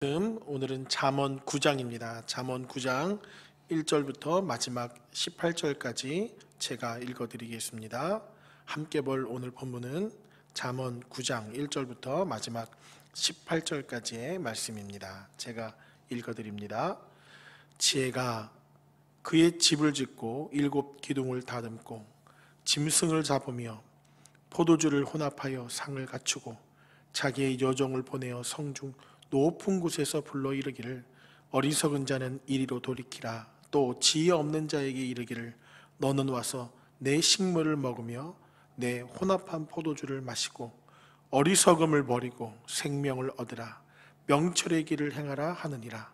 오늘은 잠언 9장입니다. 잠언 9장 1절부터 마지막 18절까지 제가 읽어드리겠습니다. 함께 볼 오늘 본문은 잠언 9장 1절부터 마지막 18절까지의 말씀입니다. 제가 읽어드립니다. 지혜가 그의 집을 짓고 7 기둥을 다듬고 짐승을 잡으며 포도주를 혼합하여 상을 갖추고 자기의 여종을 보내어 성중 높은 곳에서 불러 이르기를 어리석은 자는 이리로 돌이키라. 또 지혜 없는 자에게 이르기를 너는 와서 내 식물을 먹으며 내 혼합한 포도주를 마시고 어리석음을 버리고 생명을 얻으라. 명철의 길을 행하라 하느니라.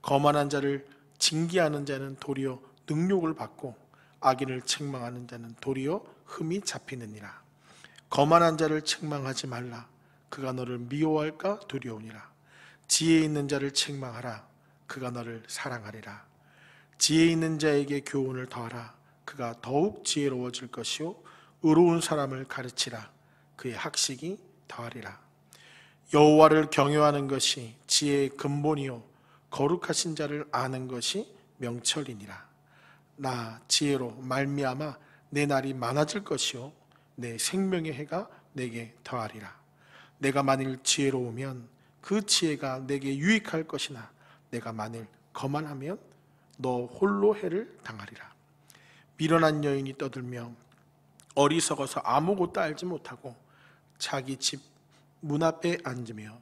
거만한 자를 징계하는 자는 도리어 능욕을 받고 악인을 책망하는 자는 도리어 흠이 잡히느니라. 거만한 자를 책망하지 말라. 그가 너를 미워할까 두려우니라. 지혜 있는 자를 책망하라. 그가 너를 사랑하리라. 지혜 있는 자에게 교훈을 더하라. 그가 더욱 지혜로워질 것이요 의로운 사람을 가르치라. 그의 학식이 더하리라. 여호와를 경외하는 것이 지혜의 근본이요 거룩하신 자를 아는 것이 명철이니라. 나 지혜로 말미암아 내 날이 많아질 것이요 내 생명의 해가 내게 더하리라. 내가 만일 지혜로우면 그 지혜가 내게 유익할 것이나 내가 만일 거만하면 너 홀로 해를 당하리라. 미련한 여인이 떠들며 어리석어서 아무것도 알지 못하고 자기 집 문 앞에 앉으며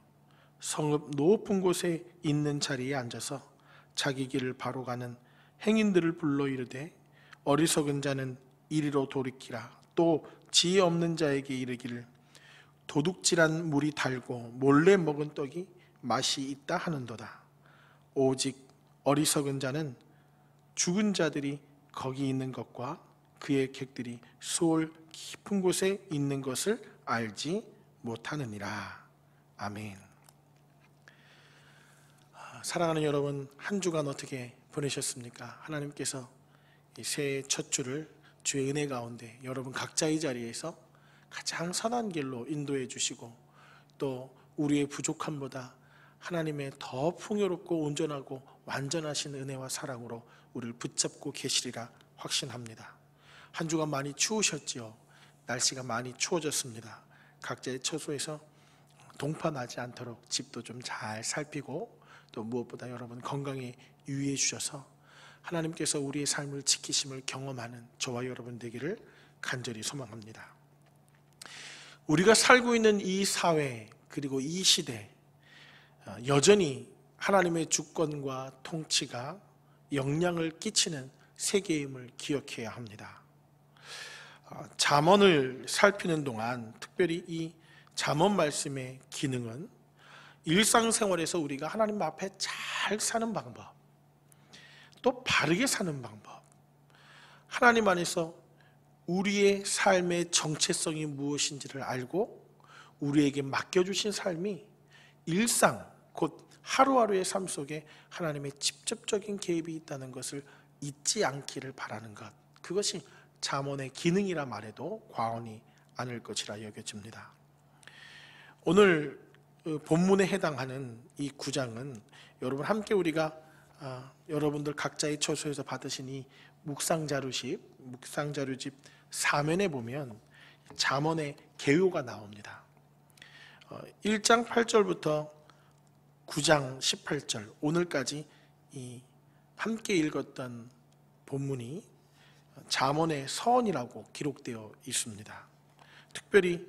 성읍 높은 곳에 있는 자리에 앉아서 자기 길을 바로 가는 행인들을 불러 이르되 어리석은 자는 이리로 돌이키라. 또 지혜 없는 자에게 이르기를 도둑질한 물이 달고 몰래 먹은 떡이 맛이 있다 하는도다. 오직 어리석은 자는 죽은 자들이 거기 있는 것과 그의 객들이 수월 깊은 곳에 있는 것을 알지 못하느니라. 아멘. 사랑하는 여러분, 한 주간 어떻게 보내셨습니까? 하나님께서 이 새해 첫 주를 주의 은혜 가운데 여러분 각자의 자리에서 가장 선한 길로 인도해 주시고 또 우리의 부족함보다 하나님의 더 풍요롭고 온전하고 완전하신 은혜와 사랑으로 우리를 붙잡고 계시리라 확신합니다. 한 주간 많이 추우셨지요. 날씨가 많이 추워졌습니다. 각자의 처소에서 동파 나지 않도록 집도 좀 잘 살피고 또 무엇보다 여러분 건강에 유의해 주셔서 하나님께서 우리의 삶을 지키심을 경험하는 저와 여러분 되기를 간절히 소망합니다. 우리가 살고 있는 이 사회 그리고 이 시대 여전히 하나님의 주권과 통치가 영향을 끼치는 세계임을 기억해야 합니다. 잠언을 살피는 동안 특별히 이 잠언 말씀의 기능은 일상생활에서 우리가 하나님 앞에 잘 사는 방법, 또 바르게 사는 방법, 하나님 안에서 우리의 삶의 정체성이 무엇인지를 알고 우리에게 맡겨주신 삶이 일상, 곧 하루하루의 삶 속에 하나님의 직접적인 개입이 있다는 것을 잊지 않기를 바라는 것, 그것이 잠언의 기능이라 말해도 과언이 아닐 것이라 여겨집니다. 오늘 본문에 해당하는 이 9장은 여러분 함께 우리가 여러분들 각자의 처소에서 받으신 이 묵상자료집 4면에 보면 잠언의 개요가 나옵니다. 1장 8절부터 9장 18절 오늘까지 이 함께 읽었던 본문이 잠언의 서언이라고 기록되어 있습니다. 특별히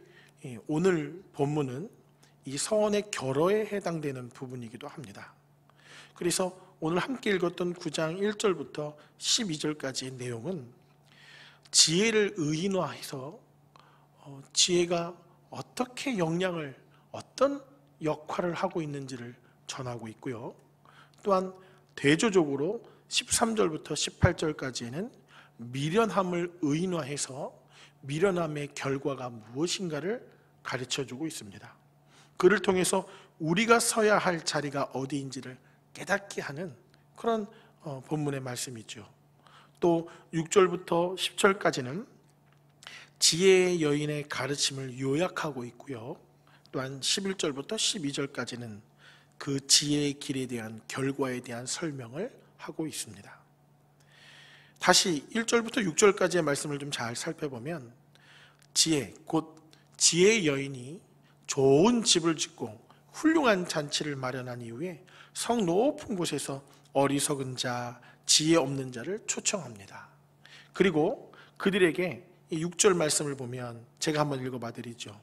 오늘 본문은 이 서언의 결어에 해당되는 부분이기도 합니다. 그래서 오늘 함께 읽었던 9장 1절부터 12절까지의 내용은 지혜를 의인화해서 지혜가 어떻게 영향을 어떤 역할을 하고 있는지를 전하고 있고요. 또한 대조적으로 13절부터 18절까지는 미련함을 의인화해서 미련함의 결과가 무엇인가를 가르쳐주고 있습니다. 그를 통해서 우리가 서야 할 자리가 어디인지를 깨닫게 하는 그런 본문의 말씀이죠. 또 6절부터 10절까지는 지혜의 여인의 가르침을 요약하고 있고요. 또한 11절부터 12절까지는 그 지혜의 길에 대한 결과에 대한 설명을 하고 있습니다. 다시 1절부터 6절까지의 말씀을 좀 잘 살펴보면 지혜, 곧 지혜의 여인이 좋은 집을 짓고 훌륭한 잔치를 마련한 이후에 성 높은 곳에서 어리석은 자, 지혜 없는 자를 초청합니다. 그리고 그들에게 이 6절 말씀을 보면 제가 한번 읽어봐 드리죠.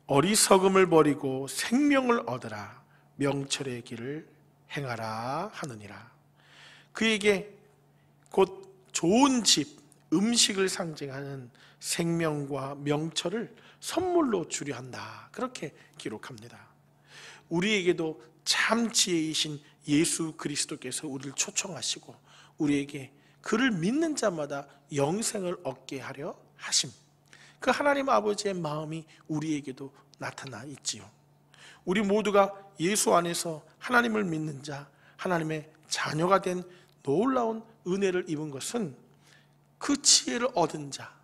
어리석음을 버리고 생명을 얻으라, 명철의 길을 행하라 하느니라. 그에게 곧 좋은 집, 음식을 상징하는 생명과 명철을 선물로 주려 한다, 그렇게 기록합니다. 우리에게도 참 지혜이신 예수 그리스도께서 우리를 초청하시고 우리에게 그를 믿는 자마다 영생을 얻게 하려 하심, 그 하나님 아버지의 마음이 우리에게도 나타나 있지요. 우리 모두가 예수 안에서 하나님을 믿는 자, 하나님의 자녀가 된 놀라운 은혜를 입은 것은 그 지혜를 얻은 자,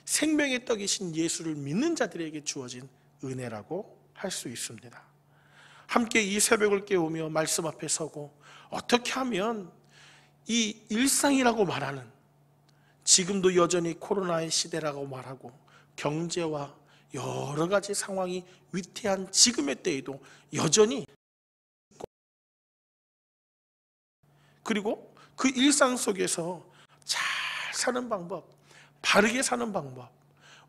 생명의 떡이신 예수를 믿는 자들에게 주어진 은혜라고 할 수 있습니다. 함께 이 새벽을 깨우며 말씀 앞에 서고 어떻게 하면 이 일상이라고 말하는, 지금도 여전히 코로나의 시대라고 말하고 경제와 여러 가지 상황이 위태한 지금의 때에도 여전히, 그리고 그 일상 속에서 잘 사는 방법, 바르게 사는 방법,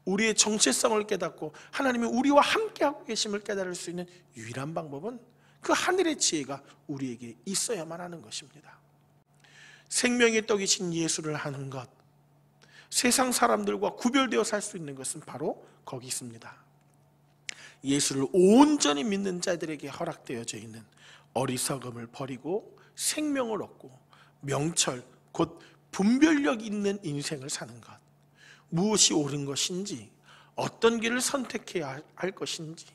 우리의 정체성을 깨닫고 하나님이 우리와 함께하고 계심을 깨달을 수 있는 유일한 방법은 그 하늘의 지혜가 우리에게 있어야만 하는 것입니다. 생명의 떡이신 예수를 하는 것, 세상 사람들과 구별되어 살 수 있는 것은 바로 거기 있습니다. 예수를 온전히 믿는 자들에게 허락되어져 있는 어리석음을 버리고 생명을 얻고 명철, 곧 분별력 있는 인생을 사는 것, 무엇이 옳은 것인지, 어떤 길을 선택해야 할 것인지,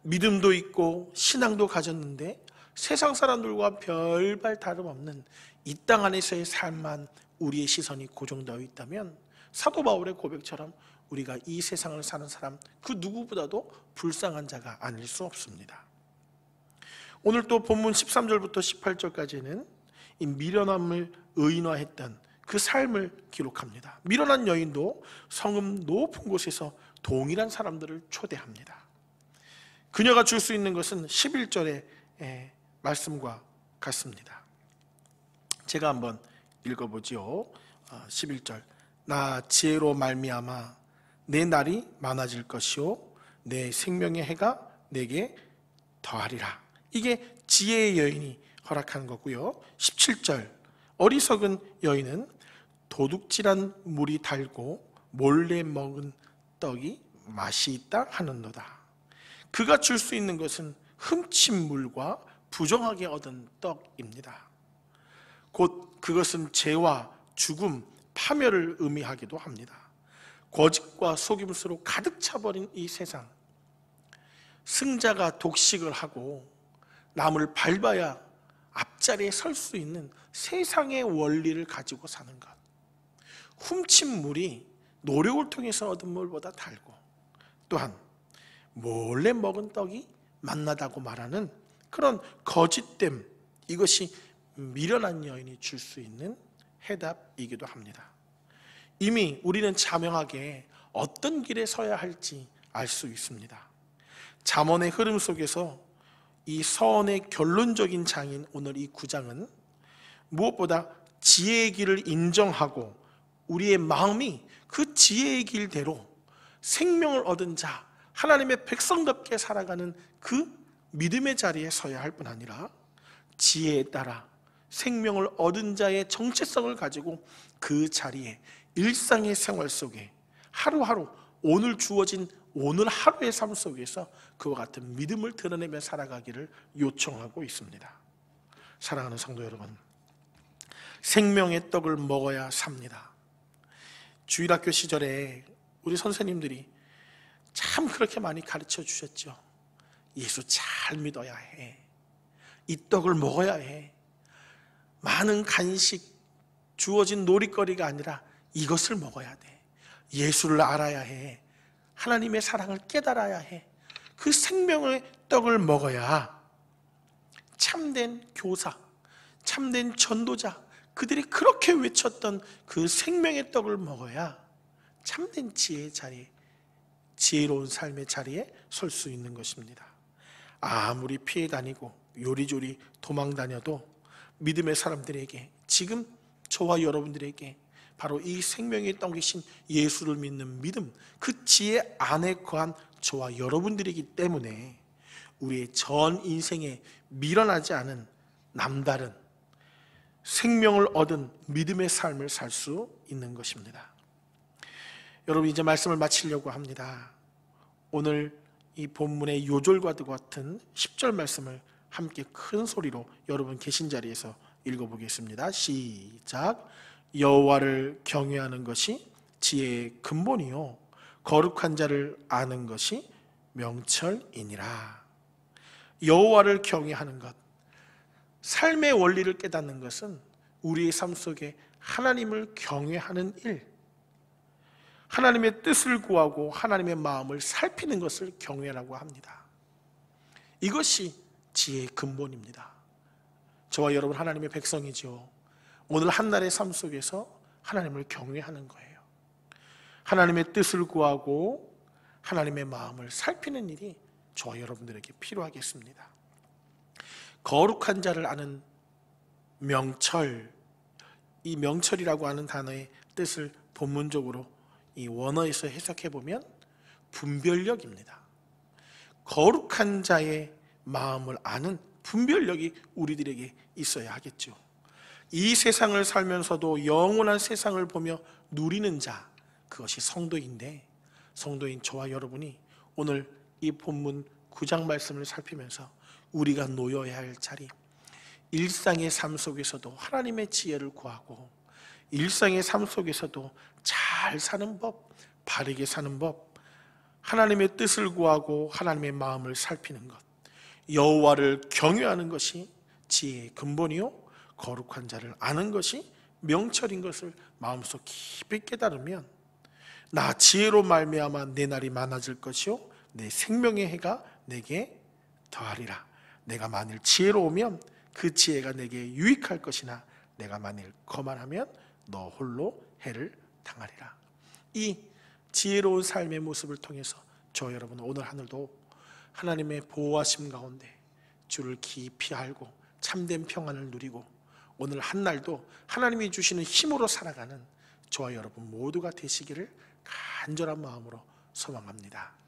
믿음도 있고 신앙도 가졌는데 세상 사람들과 별반 다름없는 이 땅 안에서의 삶만 우리의 시선이 고정되어 있다면 사도 바울의 고백처럼 우리가 이 세상을 사는 사람 그 누구보다도 불쌍한 자가 아닐 수 없습니다. 오늘 또 본문 13절부터 18절까지는 이 미련함을 의인화했던 그 삶을 기록합니다. 미련한 여인도 성읍 높은 곳에서 동일한 사람들을 초대합니다. 그녀가 줄 수 있는 것은 11절의 말씀과 같습니다. 제가 한번 읽어보지요. 11절, 나 지혜로 말미암아 내 날이 많아질 것이요 내 생명의 해가 내게 더하리라. 이게 지혜의 여인이 허락한 거고요. 17절, 어리석은 여인은 도둑질한 물이 달고 몰래 먹은 떡이 맛이 있다 하는도다. 그가 줄 수 있는 것은 훔친 물과 부정하게 얻은 떡입니다. 곧 그것은 죄와 죽음, 파멸을 의미하기도 합니다. 거짓과 속임수로 가득 차버린 이 세상, 승자가 독식을 하고 남을 밟아야 앞자리에 설 수 있는 세상의 원리를 가지고 사는 것, 훔친 물이 노력을 통해서 얻은 물보다 달고, 또한 몰래 먹은 떡이 맛나다고 말하는 그런 거짓됨, 이것이 미련한 여인이 줄 수 있는 해답이기도 합니다. 이미 우리는 자명하게 어떤 길에 서야 할지 알 수 있습니다. 잠언의 흐름 속에서 이 서언의 결론적인 장인 오늘 이 9장은 무엇보다 지혜의 길을 인정하고 우리의 마음이 그 지혜의 길대로 생명을 얻은 자, 하나님의 백성답게 살아가는 그 믿음의 자리에 서야 할 뿐 아니라 지혜에 따라 생명을 얻은 자의 정체성을 가지고 그 자리에 일상의 생활 속에 하루하루 오늘 주어진 오늘 하루의 삶 속에서 그와 같은 믿음을 드러내며 살아가기를 요청하고 있습니다. 사랑하는 성도 여러분, 생명의 떡을 먹어야 삽니다. 주일학교 시절에 우리 선생님들이 참 그렇게 많이 가르쳐 주셨죠. 예수 잘 믿어야 해. 이 떡을 먹어야 해. 많은 간식, 주어진 놀이거리가 아니라 이것을 먹어야 돼. 예수를 알아야 해. 하나님의 사랑을 깨달아야 해. 그 생명의 떡을 먹어야 참된 교사, 참된 전도자, 그들이 그렇게 외쳤던 그 생명의 떡을 먹어야 참된 지혜의 자리에, 지혜로운 삶의 자리에 설 수 있는 것입니다. 아무리 피해 다니고 요리조리 도망 다녀도 믿음의 사람들에게, 지금 저와 여러분들에게 바로 이 생명의 떡이신 예수를 믿는 믿음, 그 지혜 안에 거한 저와 여러분들이기 때문에 우리의 전 인생에 밀어나지 않은 남다른 생명을 얻은 믿음의 삶을 살 수 있는 것입니다. 여러분, 이제 말씀을 마치려고 합니다. 오늘 이 본문의 요절과도 같은 10절 말씀을 함께 큰 소리로 여러분 계신 자리에서 읽어보겠습니다. 시작. 여호와를 경외하는 것이 지혜의 근본이요 거룩한 자를 아는 것이 명철이니라. 여호와를 경외하는 것, 삶의 원리를 깨닫는 것은 우리의 삶 속에 하나님을 경외하는 일, 하나님의 뜻을 구하고 하나님의 마음을 살피는 것을 경외라고 합니다. 이것이 지혜의 근본입니다. 저와 여러분 하나님의 백성이죠. 오늘 한날의 삶 속에서 하나님을 경외하는 거예요. 하나님의 뜻을 구하고 하나님의 마음을 살피는 일이 저와 여러분들에게 필요하겠습니다. 거룩한 자를 아는 명철, 이 명철이라고 하는 단어의 뜻을 본문적으로 이 원어에서 해석해 보면 분별력입니다. 거룩한 자의 마음을 아는 분별력이 우리들에게 있어야 하겠죠. 이 세상을 살면서도 영원한 세상을 보며 누리는 자, 그것이 성도인데, 성도인 저와 여러분이 오늘 이 본문 9장 말씀을 살피면서 우리가 놓여야 할 자리, 일상의 삶 속에서도 하나님의 지혜를 구하고 일상의 삶 속에서도 잘 사는 법, 바르게 사는 법, 하나님의 뜻을 구하고 하나님의 마음을 살피는 것, 여호와를 경외하는 것이 지혜의 근본이요 거룩한 자를 아는 것이 명철인 것을 마음속 깊이 깨달으면 나 지혜로 말미암아 내 날이 많아질 것이요 내 생명의 해가 내게 더하리라. 내가 만일 지혜로우면 그 지혜가 내게 유익할 것이나 내가 만일 거만하면 너 홀로 해를 당하리라. 이 지혜로운 삶의 모습을 통해서 저 여러분 오늘 하늘도 하나님의 보호하심 가운데 주를 깊이 알고 참된 평안을 누리고 오늘 한날도 하나님이 주시는 힘으로 살아가는 저와 여러분 모두가 되시기를 간절한 마음으로 소망합니다.